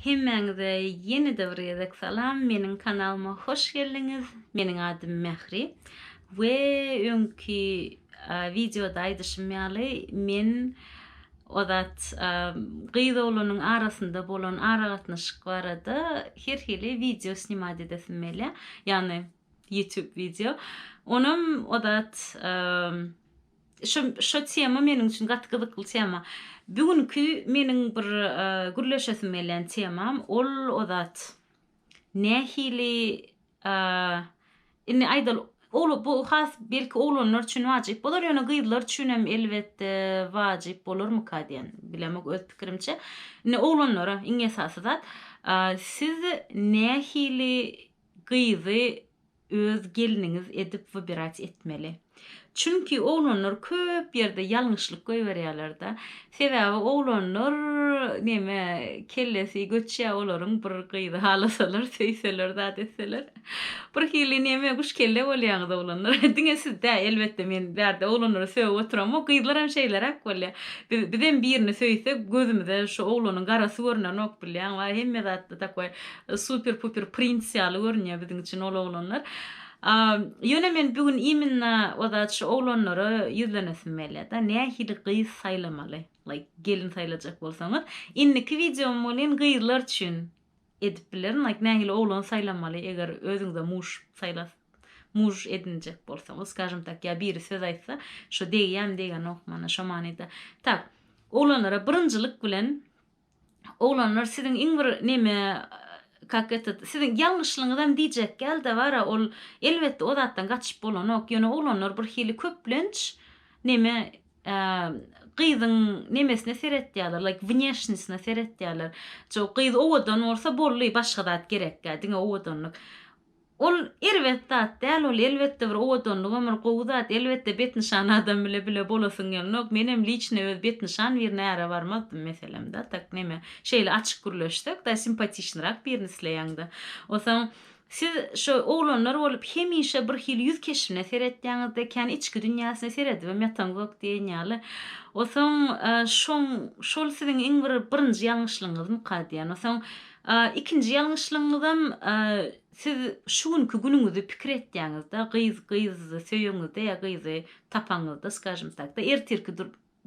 Hemmeňize yeni döwredek salam. Meniň kanalyma hoş geldiniz. Meniň adym Mehri. We öňki videoda aýdyşmaly men odat gyz olanyň arasynda bolan aragatnaşyk barada her hili video snimady edesmeli. Yani YouTube video. Onum odat şu tema meniň üçin gatgydykly tema. Bugünkü meniň bir gürleşesim gelen temam ol odat nähili inni aýdal bu has belki olanlar üçin wajyp bolar ýöne gyzlar üçin hem elbetde wajyp bolarmy ka diýen bilemek öz pikirimçe. Ne olanlara iň esasy zat siz nähili gyzy öz geliniňiz edip wybirać etmeli. Çünki oğlanlar köp yerde yanlışlık koyuverýärler da. Sebäbi oğlanlar neme kellesi göçýä olaryň bir gyzy halasalar, söýseler da deseler. Bir hili neme guş kelle bolýar oğlanlar. Diňe siz de elbetde men bärde oğlanlara söýüp oturam. O gyzlar hem şeýler bolýar. Bizden birini söýsek gözümizde şu oğlanyň garasy görnen ok bilýän we hemme zatda takoy super puper prins ýaly görnýär bizim için ol oğlanlar. Ýöne men bugün iminna odat şu oğlanlara ýüzlenesim gelýär da nähili gyz saýlamaly. Like gelin saýlajak bolsaňyz, inniki videom bolan gyzlar üçin edip bilerin, like nähili oğlan saýlamaly eger özüňize muž edinjek bolsaňyz, skажем tak, ýa biri söz aýtsa, şu diýýän degen okmana şu manyda. Tak, oğlanlara birinjilik bilen oğlanlar siziň iň bir neme sizin yanlışlığınızdan diyecek gel de var ol elbette o zattan kaçıp bolan ok ýöne olanlar bir hili köplenç neme gyzyň nemesine seretýärler, like внешнесine seretýärler. Çok gyz owadan bolsa bolly başga zat gerek diňe owadanlyk. Ol elbette däl ol elbette bir owadanlyk ömür gowzat elbette bet nişan adam bile bolasyň gelnok. Menem liçne öz bet nişan bir näre barmazdy meselemde. Tak neme şeýle açyk gürleşdik da simpatiçnırak birini isleýäňdi. Osaň siz şu oğlanlar bolup hemişe bir hil ýüz keşifine seretýäňizde kan içki dünýäsine seredip ýataňyk diýenýärler. Osaň şol siziň iň birinji ýalňyşlygyňyz ka diýen. Osaň ikinji ýalňyşlygyňyzam siz şuňky günüňizi pikir etýäňizde gyz söýüňizde ýa gyzy tapaňyzda skажем tak da ertirki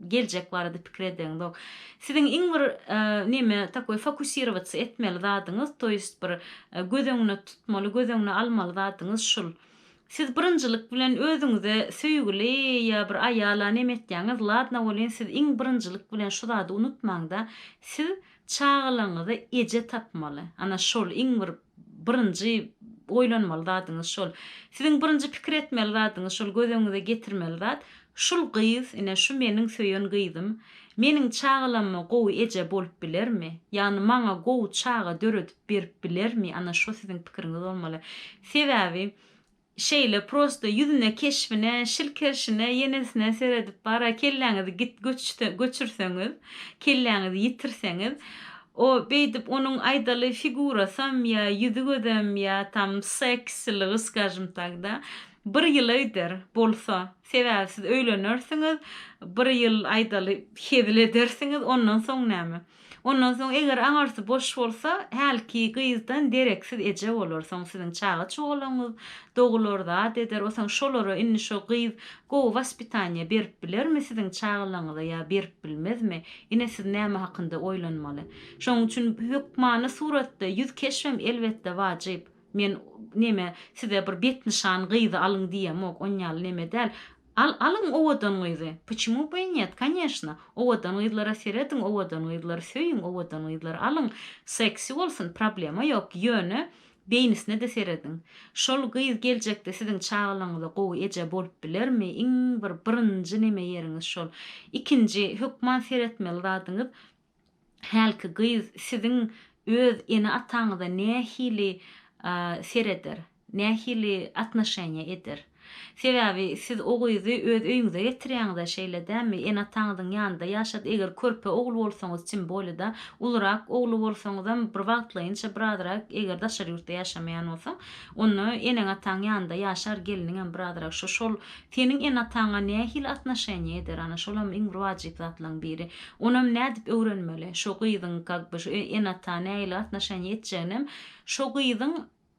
geljek barada pikir edýäňiz. Siziň iň bir neme takoy fokusirowatsy etmeli zadyňyz, to есть bir gözeňne tutmaly, gözeňne almaly zadyňyz şul. Siz birinjilik bilen özüňize söýgüli ýa bir aýala neme etýäňiz, ladna bolan siz iň birinjilik bilen şu zady unutmaň da siz çağlaňyzy eje tapmaly. Ana şol iň bir birinji oýlanmaly zadyňyz şol. Siziň birinji pikir etmeli zadyňyz şol, gözeňize getirmeli zat. Şul gyz, ine şu meniň söýen gyzym, meniň çağlama gowy eje bolup bilermi? Ýani maňa gowy çağa döredip berip bilermi? Ana şu siziň pikiriňiz bolmaly. Sebäbi şeýle prosto ýüzüne keşfine, şilkerşine, yenesine seredip bara kelläňizi göçürseňiz, kelläňizi ýitirseňiz, o beýdip onuň aýdaly figurasam ýa ýüzi gödem ýa tam seksli, skажем tak da bir ýyl öýder bolsa, sebäbi siz öýlenirsiňiz, bir ýyl aýdaly hezil edersiňiz, ondan soň näme? Ondan soň eger aňarsy boş bolsa, hälki gyzdan dereksiz eje bolar. Soň siziň çağa çoğulaňyz dogular zat eder. Osaň şolary inni şo gyz gowy waspitaniýa berip bilermi siziň çağlaňyza ýa berip bilmezmi? Ine siz näme hakynda oýlanmaly. Şoň üçin hökmany suratda ýüz keşfem elbetde wajyp. Men neme size bir bet nişan gyzy alyň diýemok, onýaly neme däl. Alın owadan gyzy. Почему бы и нет? Конечно. Owadan gyzlara seredin, owadan gyzlary söýüň, owadan gyzlary alyň. Seksi bolsun, problema ýok. Ýöne beýnisine de seredin. Şol gyz geljekde siziň çağlaňyza gowy eje bolup bilermi? Iň birinji neme ýeriňiz şol. Ikinji hökman seretmeli zadyňyz hälki gyz siziň öz ene ataňyza nähili sereder, nähili atnaşanya eder. Sebebi siz o gyzy öz öýüňize getirýäňizde şeýle dämi? Enataňyzyň ýanynda ýaşap eger körpe ogul bolsaňyz çim bolýa-da, ulurak oglu bolsaňyzam bir wagtlaýynça biraderak eger daşary ýurtda ýaşamaýan bolsaň, onu eneň ataň ýanynda ýaşar, geliniň biraderak şol seniň enataňa nähili atnaşany eder, ana şolam iň bir wajyp zatlaryň biri. Onam nädip öwrenmeli? Şo gyzyň kakby şu enata nähili atnaşany etjenim, şo gyzyň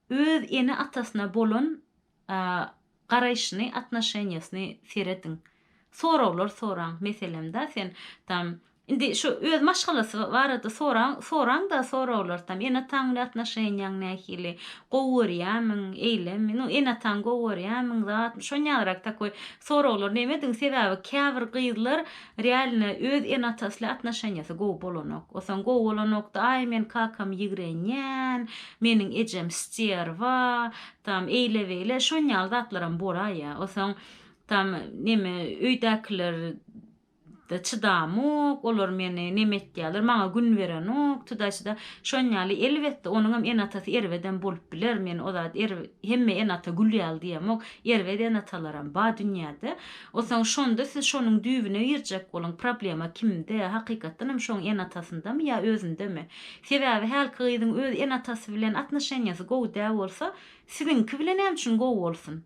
öz ene atasyna bolan garaýşyny, atnaşanyasını seredin. Sorawlar soraň. Meselem da sen tam indi şu öz maşgalasy barada soraň da sorawlar tam enataň atnaşanyaň nähili, gowurýamyň, eýlemi, no enataň gowurýamyň zat şonýarak takoy sorawlar nemediň sebebi käbir gyzlar realny öz enatasy atnaşanyasy gow bolanok. Osaň gow bolanokda ay men kakam ýigrenýän, meniň ejem stierwa, tam eýleweýle şonýal zatlaram boraýa. Osaň tam neme öýdäkiler da çydamok, olar meni nemetýärler, maňa gün berenok, tudaşda şonýaly elbetde onuň enatasy erweden bolup biler. Men o zat hemme enata gülýär diýemok, erweden enatalaram ba dünýäde. Osaň şonda siz şonuň düýbüne ýerjek bolan problema kimde? Hakykatdan hem şoň enatasynda ýa özündemi? Sebebi her gyzyň öz enatasy bilen atnaşanyasy gowy däl bolsa, siziňki bilen hem şun gowy bolsun.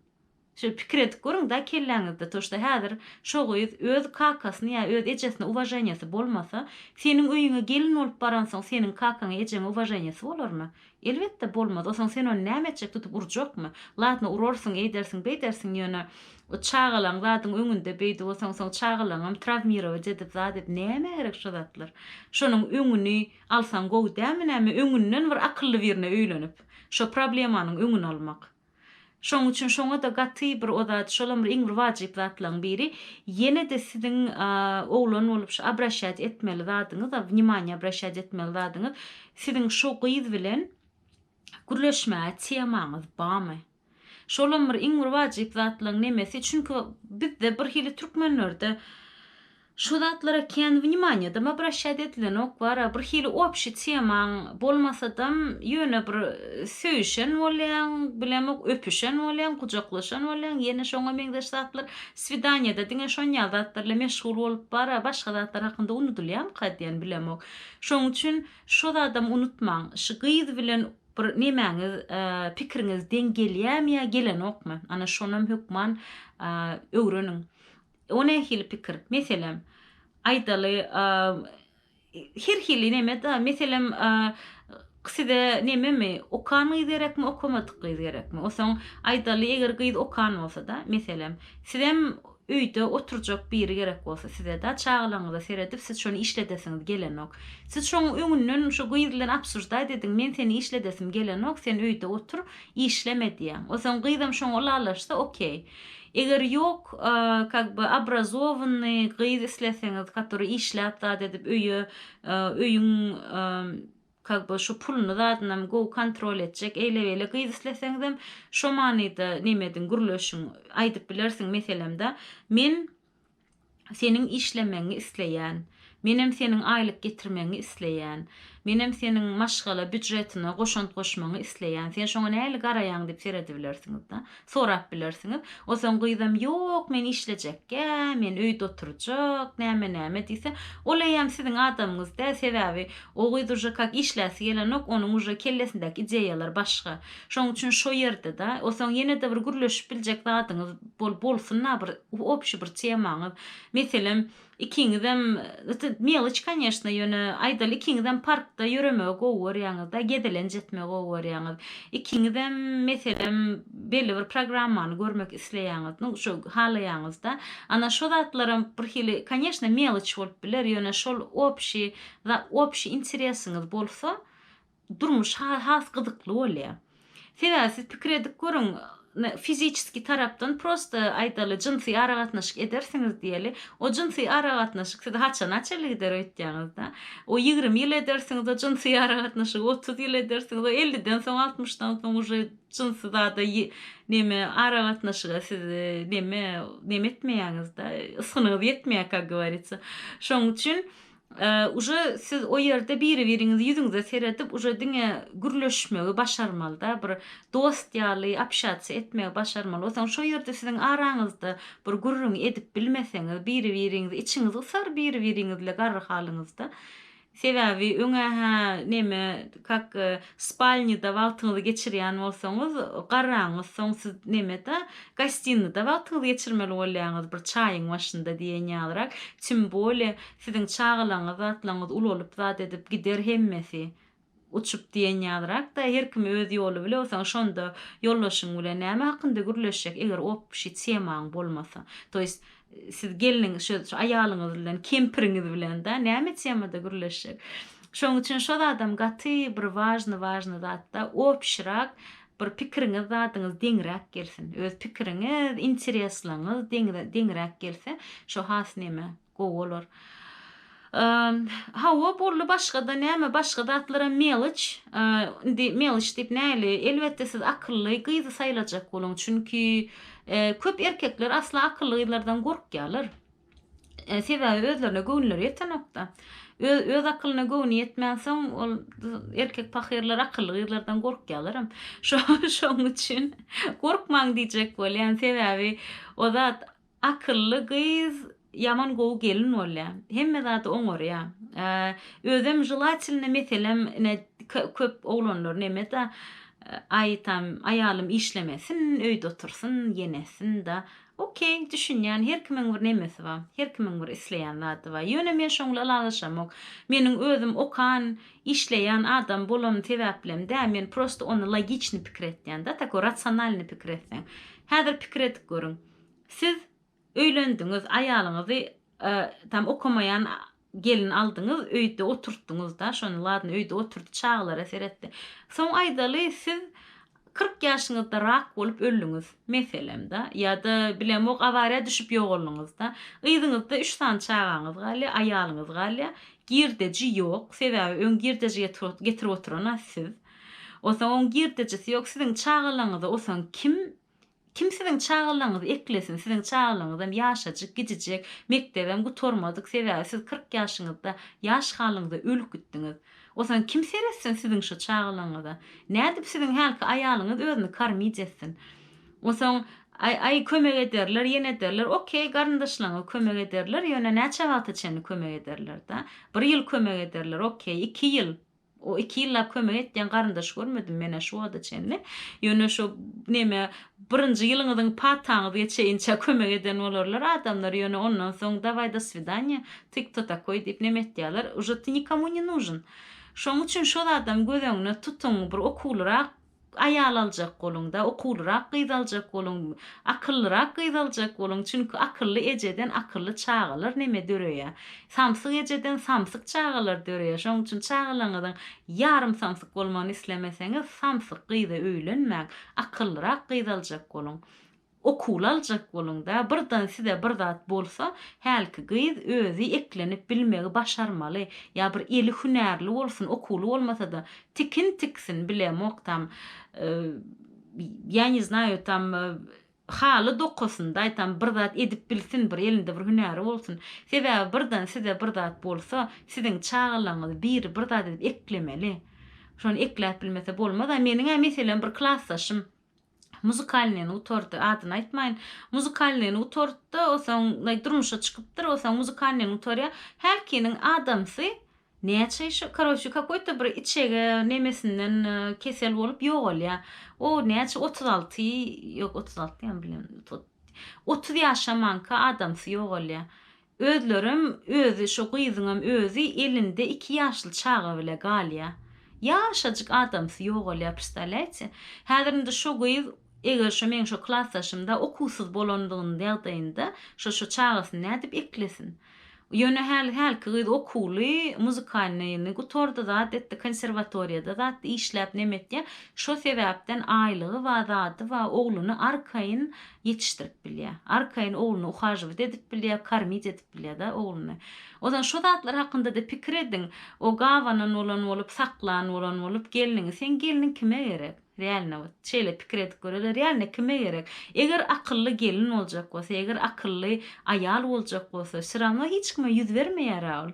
Şu pikir edip görüň da kelläňizde toşda häzir şo gyz öz kakasyny ýa öz ejesine uwajanyasy bolmasa, seniň öýüňe gelin bolup baransaň, seniň kakaňa ejeňe uwajanyasy bolarmy? Elbetde bolmaz. Osaň sen onu näme etjek tutup urjakmy? Latny urarsyň, eýdersiň, beýdersiň ýöne o çağılan zadyň öňünde beýdi bolsaň, soň çağılan travmiraw edip zat edip näme gerek şu zatlar? Şonuň öňüni alsaň gowy dämi näme? Öňünden bir akylly birine öýlenip şo problemanyň öňüni almak. Şoň üçin şoňa da gaty bir odat şolam iň bir wajyp zatlaryň biri, ýene de siziň oglan bolup şu abraşat etmeli zadyňyz, wнимание abraşat etmeli zadyňyz, siziň şo gyz bilen gürleşmäge tiýamaňyz barmy? Şolam bir iň bir wajyp zatlaryň nemesi? Çünki bizde bir hili türkmenlerde şu zatlara kendi wнимание da abraşat edilen ok var, bir hili opşy temaň bolmasa-da ýöne bir söýüşen bolýan, bilemek öpüşen bolýan, kujaklaşan bolýan, ýene şoňa meňdeş zatlar swidaniýada diňe şonýal zatlarla meşgul bolup bara, başga zatlar hakynda unutulýan kadýan bilemek. Şoň üçin şo adam unutmaň, şu gyz bilen bir nemäňiz, pikiriňiz dengelýärmi ýa gelen okmy? Ana şonam hükman öwreniň. O nähili pikir? Meselem aýdaly her hili neme da, meselem size nememi okan gerekmi, okumadyk gerekmi? Osaň aýdaly eger gyz okan bolsa-da, meselem sizem öýde oturjak biri gerek bolsa, size da çağılaňyza seredip siz şonu işledesiňiz gelenok. Siz şoň öňünden şu gyz bilen absurda ediň, men seni işledesim gelenok, sen öýde otur, işleme diýen. Osaň gyzam şoň olalaşsa okey. Eger yok, kakby образованный gyz isleseňiz, который işläp zat edip öýüň kakby şu pulunu zatynam gow kontrol etjek, eýleweýle gyz isleseňiz hem şo manyda nemedin gürleşiň aýdyp bilersiň. Meselemde men seniň işlemeňi isleýän, menem seniň aýlyk getirmeňi isleýän, menem seniň maşgala büdjetine goşant goşmaňy isleýän, sen şoňa näli garaýaň diýip seredi bilersiňiz da, sorap bilersiňiz. Osaň gyzam ýok, men işlejekkä, men öýde oturjak, näme diýse, olaýam siziň adamyňyz da, sebebi o gyz uje kak işläsi gelenok, onuň uje kellesindäki ideýalar başga. Şoň üçin şo ýerde da, osaň ýene de bir gürleşip biljek zadyňyz bolsunna, bir opşy bir temaňyz. Meselem ikiňizem meliç конечно, ýöne aýdaly ikiňizem parkda ýöremäge gowurýaňyz da, gedelen jetmäge gowurýaňyz. Ikiňizem meselem belli bir programmany görmek isleýäňiz, şo halaýaňyz da. Ana şo zatlaram bir hili конечно meliç bolup biler, ýöne şol opşy interesiňiz bolsa, durmuş has gyzykly bolýar. Sebebi siz pikir edip görüň, fizически tarapdan prosta aýdaly jynsyý aragatnaşyk edersiňiz diýeli, o jynsyý aragatnaşyk size haçan açyly gider öýtýäňiz da. O 20 ýyl edersiňiz o jynsyý aragatnaşyk, 30 ýyl edersiňiz, o 50-den soň 60-dan soň uje jynsyý zada neme aragatnaşyga siz neme etmeýäňiz da, ysgynyňyz ýetmeýär, как говорится. Şoň üçin Uje siz o ýerde biri-biriňizi ýüzüňize seredip uje diňe gürleşmegi başarmaly da, bir dost ýaly apşatsy etmegi başarmaly. Otaň şo ýerde siziň araňyzda bir gürrüň edip bilmeseňiz, biri-biriňizi içiňiz ysar, biri-biriňiz bilen garry halyňyzda. Sebäbi öňe neme kak spalnyda wagtyňyzy geçirýän bolsaňyz, garraňyz soň siz nemede gostinada wagtyňyzy geçirmeli bolýaňyz bir çaýyň başynda diýen ýalyrak. Tüm bole siziň çagalaňyz, atlaňyz ulolup zat edip gider hemmesi uçup diýen ýalyrak da her kim öz ýoly bilen olsaň şonda ýollaşyň bilen näme hakynda gürleşjek eger op şi temaň bolmasa. Toýst siz geliniň şu aýalyňyz bilen, kempiriňiz bilen da näme temada gürleşjek. Şoň üçin şol adam gaty bir важny zatda opşyrak bir pikiriňiz, zadyňyz deňrak gelsin. Öz pikiriňiz, intereslaňyz deňrak gelse, şo has näme gowy bolar. Hawa bolly başga da näme başga zatlara meliç, indi meliç diýip näli? Elbetde siz akylly gyzy saýlajak boluň. Çünki köp erkekler asla akylly gyzlardan gorkýarlar. Sebäbi özlerine göwnleri ýetenokda. Öz akylyna gowny ýetmäsoň ol erkek pahyrlar akylly gyzlardan gorkýarlar. Şoň üçin gorkmaň diýjek bolýan sebäbi o zat akylly gyz yaman gowy gelin bolýar. Hemme zat oňor ýa. Özüm jylaçylyna meselem köp oglanlar nemede aýalym işlemesin, öýde otursun, yenesin da. Okey, düşünýän her kimiň bir nemesi bar. Her kimiň bir isleýän zady bar. Ýöne men şoňla allaşamok. Meniň özüm okan, işleýän adam bolam sebäplem dä men prosto onu logiçny pikir etýän da, tako rasionalny pikir etsen. Häzir pikir edip görüň. Siz öýlendiňiz, aýalyňyzy tam okamayan gelin aldyňyz, öýde oturtdyňyz da, şonu ladyny öýde oturdy, çağlara seretdi. Soň aýdaly siz 40 ýaşyňyzda rak bolup öldüňiz, meselem da, ýa-da bilemok awariýa düşüp ýogalyňyz da. Gyzyňyzda 3 tane çağaňyz galy, aýalyňyz galy, girdeji ýok, sebäbi öň girdeji getirip oturan siz. Osaň öň girdejisi ýok, siziň çağalaňyzy osaň kim siziň çağalaňyzy eklesin, siziň çağalaňyzdan ýaşajyk, gidijek, mektebem gutormadyk, sebäbi siz 40 ýaşyňyzda ýaş halyňyzda ölüp gitdiňiz. Osaň kim seretsin siziň şu çağalaňyza? Nädip siziň hälki aýalyňyz özüni karmyjatsin? Osaň ay kömek ederler, ýene ederler. Okey, garyndaşlaryňa kömek ederler, ýöne näçe wagt içinde kömek ederler da. 1 ýyl kömek ederler, okey, 2 ýyl. O 2 ýyllap kömek etýän garyndaş görmedim men şu wagt içinde. Ýöne şu neme 1-nji ýylyňyzyň pataňy geçeýinçe kömek eden bolarlar adamlar, ýöne ondan soň davay do svidanya, tik to takoy diýip neme etýärler. Уже ты никому не нужен. Şoň üçin şol adam gözeňine tutuň bir okulrak aýal aljak boluň-da, okulrak gyz aljak boluň, akyllyrak gyz aljak boluň. Çünki akylly ejeden akylly çağalar neme döreýär. Samsyk ejeden samsyk çağalar döreýär. Şoň üçin çağalaňyzyň ýarym samsyk bolmagyny islemeseňiz, samsyk gyza öýlenmäk, akyllyrak gyz aljak boluň. Okul aljak boluň-da, birden size bir zat bolsa, hälki gyz özü eklenip bilmegi başarmaly. Ya bir eli hünärli bolsun, okuly bolmasa da tikin tiksin bilemok tam, я не знаю, tam haly dokusunda tam bir zat edip bilsin, bir elinde bir hünäri bolsun. Sebäbi birden size bir zat bolsa, siziň çağalaňyzy bir zat edip eklemeli. Şonu ekläp bilmese bolmaz. Meniň meselem bir klassaşym muzikalnyny utordy, adyny aýtmaýyn. Muzikalnyny utordy, osaň durmuşa çykypdyr, osaň muzikalnyny utorýar. Her kiniň adamsy näçe şu karoşy какой-то bir içege nemesinden kesel bolup ýogalýar. O näçe 36 ýok 36 ýa bilem 30 ýaşamanka adamsy ýogalýar. Özlerim özü şu gyzyňam özü elinde 2 ýaşly çaga bile galýar. Ýaşajyk adamsy ýogalýar, представляете? Häzirinde şu gyz eger şu men şu klassaşymda okusuz bolandygyny ýagdaýynda şu çagasyny nädip eklesin? Ýöne hälki gyz okuly, muzikalnyny gutordy zat etdi, konservatoriýada zat işläp nemetdi. Şo sebäpden aýlygy we zady we ogluny arkaýyn ýetişdirip bilýär. Arkaýyn ogluny uhajyp edip bilýär, karmyj edip bilýär da ogluny. Odan şo zatlar hakynda da pikir ediň. O gawanan bolan bolup, saklan bolan bolup geliniň, sen geliniň kime gerek? Realna şeýle pikir edip göreler, realna kime gerek? Eger akylly gelin boljak bolsa, eger akylly aýal boljak bolsa, şirama hiç kime ýüz bermeýär ol.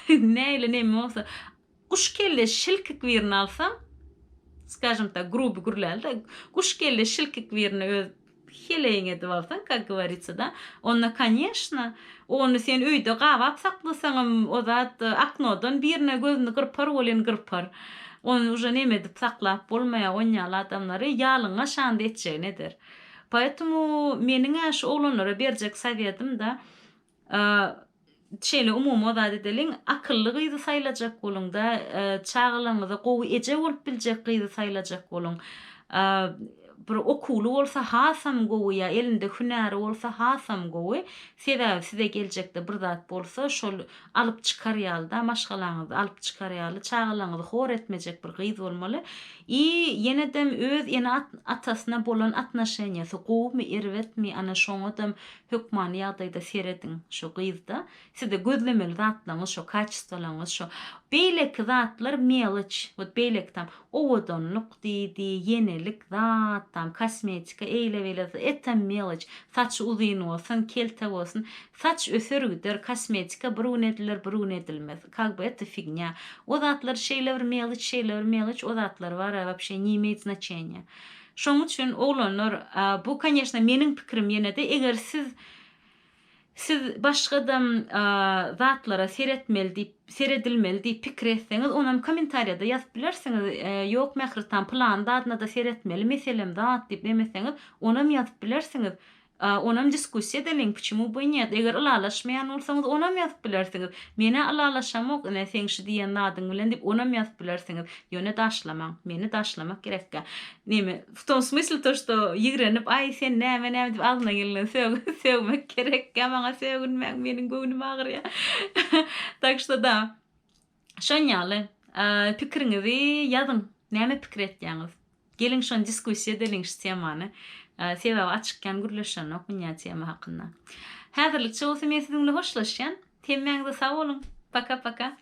Näle näme olsa kuş kelle şilkik birini alsam, skажем так, грубо гурлялда, kuş kelle şilkik birini öz heleğin edip alsan, как говорится, da, onda, конечно, onu sen öýde gabap saklasaňam, o zat aknodan birine gözüni gırpar, bolen gırpar. Onu уже näme edip saklap bolmaýa oýnýal adamlary ýalyňa şanda etjek nedir. Поэтому meniň şu oglanlara berjek sowietim da, şeýle umumy zat edeliň, akylly gyzy saýlajak boluň da, çagalaňyza gowy eje bolup biljek gyzy saýlajak boluň. Bir okuly bolsa hasam gowy, ýa elinde hünäri bolsa hasam gowy. Sebäbi size geljekde bir zat bolsa şol alyp çykarýalda, maşgalaňyzy alyp çykarýaly, çagalaňyzy hor etmejek bir gyz bolmaly. Ýenedem öz atasyna bolan atnaşenýasy gowmy, erwetmi, ana şoňadam hökman ýagdaýda serediň şo gyzda. Size gözlemeli zatlaňyz, şo kaçystalaňyz, şo beýleki zatlar meliç, wot beýlek tam owodonluk diýdi, ýenelik zat tam, kosmetika, eýle-beýle etem meliç, saç uzyn bolsun, kelte bolsun, saç ösürgüder, kosmetika birun edilir, birun edilmez. Как бы это фигня. O zatlar şeýle bir meliç, şeýle bir meliç, o zatlar var, вообще не имеет значения. Şoň üçin oglanlar, bu конечно meniň pikirim ýene-de, eger siz başgadam zatlara seredilmeli diýip pikir etseňiz, onam kommentariýada ýazyp bilersiňiz. Ýok mähir tam plan dadna da seretmeli, meselem zat diýip demeseňiz, onam ýazyp bilersiňiz. Onam diskussiýa edeliň, почему бы и нет? Eger ylalaşmaýan bolsaňyz, onam ýazyp bilersiňiz. Mene ylalaşamok, sen şu diýen nadyň bilen diýip onam ýazyp bilersiňiz. Ýöne daşlamaň, meni daşlamak gerekkä. Näme? В том смысле то, что ýigrenip, ay sen näme diýip aldyna gelen söwmek gerekkä, maňa söwünmek meniň göwnüm agyrýar. Так что da, şonýaly, pikiriňizi ýazyň. Näme pikir etýäňiz? Gelin şon diskussiýa edeliň şu temany. Sebäbi açykkan gürleşen okunýa tema hakynda. Häzirlik çogusy men sizinle hoşlaşýan. Temmäňize sag bolun. Paka paka.